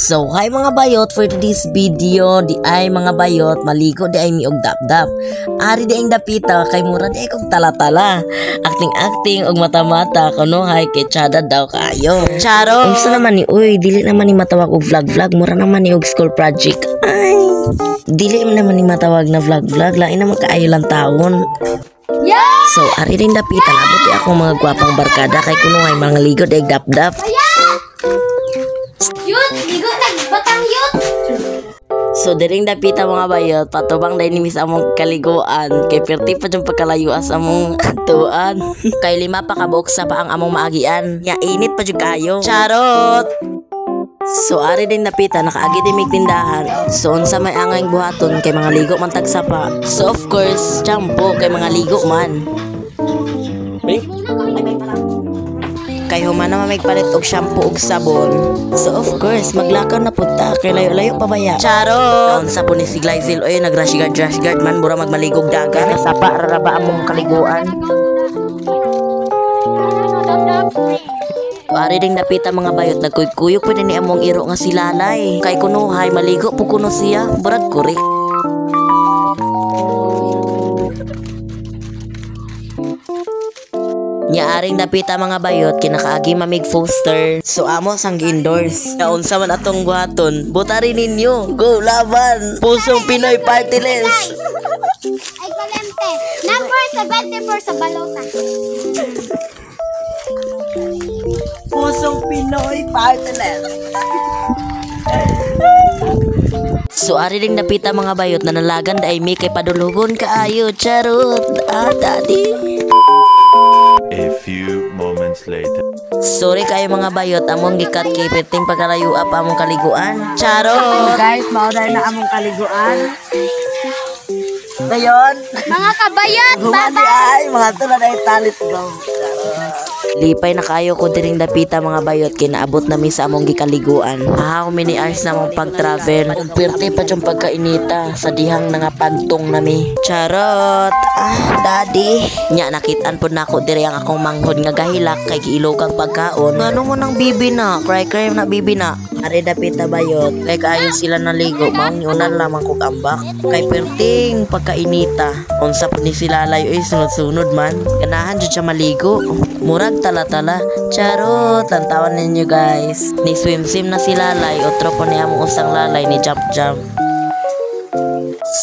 So hi mga bayot, for today's video di ay mga bayot maligo di ay miog dapdap. Ari di ang dapita kay mura di ay kong talatala. Acting og mata-mata kuno hay kay tsada daw kaayo. Charo. Unsa naman ni uy, dili naman ni matawag og vlog mura naman ni og school project. Ay. Dili naman ni matawag na vlog lain naman kaayo lang taon. Yeah! So ari din dapitan abot di akong mga gwapang barkada kay kuno ay mga ligo di ay dapdap. Yut, ligo batang yut. So diring dapita mga bayot, patubang dahil ni Miss among kaliguan. Kay perti pa dyan pagkalayuas among tuan. Kay 5 pa kabuk sa pa ang among maagian. Nya init pa dyan kayo. Charot! So ari din napita, nakaagi din may tindahan. So unsa may angay buhaton kay mga ligo man tagsapa. So of course, shampoo kay mga ligo man. Kay human naman may palit og shampoo og sabon. So of course, maglakaw na punta kay layo-layo pa baya. Charot! Doon sa po ni si Glyzil, oy nag-rush guard man, bura magmaligog dagat. Sapa, raraba among kaliguan. Ari ding napita mga bayot, nagkuyok pa ni among iro nga si Lalay. Kay kunuhay, maligo po kuno siya, burag kurik. Nyaaring napita mga bayot, kinakaagi mamig poster. So amo sang indoors. Naunsa man atong buhaton, butarin ninyo. Go laban! Pusong Pinoy Party List! Ay kolente. Number 74 sa balota. Pusong Pinoy Party List! So ari ding napita mga bayot na nalagan da ay may kay padulugon kaayo. Charot! Daddy! A few moments later. Sorry kayo mga bayot, among gikat kay perting pagkalayo pa among kaliguan. Charot! Guys, maoday na among kaliguan. Ngayon, Mga kabayot, humati ay mga tulad ay talit bro. Lipay na kayo ko diring dapita mga bayot, kinaabot na mi sa among gikaliguan. Mini hours na mong pag-travel. Ug perti pa yung pagkainita sa dihang nga pagtong nami. Charot! Daddy. Nya nakitaan po na ako diri ang akong manghod nga gahilak kay giilog pagkaon. Ngano mo nang bibi na? Cry na bibi na. Ari dapita bayot, kay kaayo sila naligo, maong unan lamang kog ambak. Kay perting pagkainita. Unsa pud ni sila layo ay sunod-sunod man. Ganahan jud siya maligo. Murag tala-tala. Charot, lantawan ninyo guys. Ni swim-swim na si Lalay, otro po ni among usang Lalay ni jump-jump.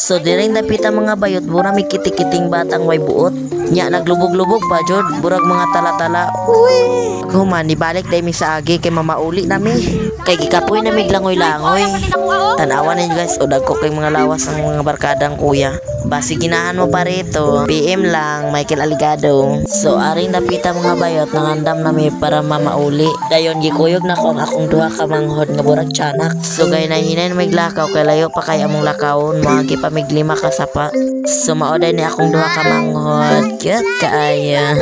So diring dapita mga bayot, mura may kitik-kiting batang way buot. Nya naglubog-lubog pa jud, burag mga tala-tala. Uy! Human, ibalik day mi sa agi kay mamauli nami. Kay gikapoy na mig langoy-langoy. Tanawan ninyo guys, o dagko kay mga lawas ang mga barkadang kuya. Basi ginahan mo pa rito. PM lang, Michael Aligado. So aring dapita mga bayot, nangandam nami para mamauli. Dayon gikuyog na ko ang akong duha ka manghod nga burag tiyanak. So gay na hinay may lakaw kay layo pa kay among lakawon, mga pa mig 5 ka sapa. So maoday ni akong duha ka manghod. Cute kaaya.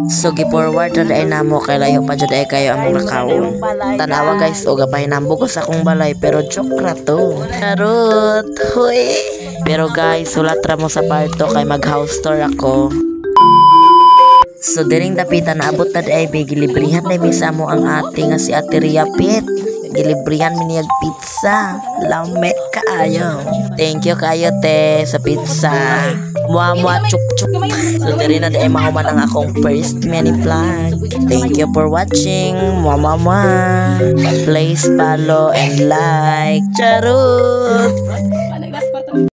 So gi-forward na dai namo kay layo pa jud ay kayo among lakawon. Tanawa guys, o gapay nambugo sa akong balay pero joke ra to. Charot. Hoy. Pero guys, sulat ra mo sa parto kay mag house tour ako. So diring dapita na abot na dai gilibrihan na misa mo ang ate nga si Ate Ria Pit. Gilibrihan mi niyag pizza. Lame kaayo. Thank you kayo te sa pizza. Muamua chuk chuk. So diri na dai mahuman ang akong first mini vlog. Thank you for watching. Muamua. Please follow and like. Charot.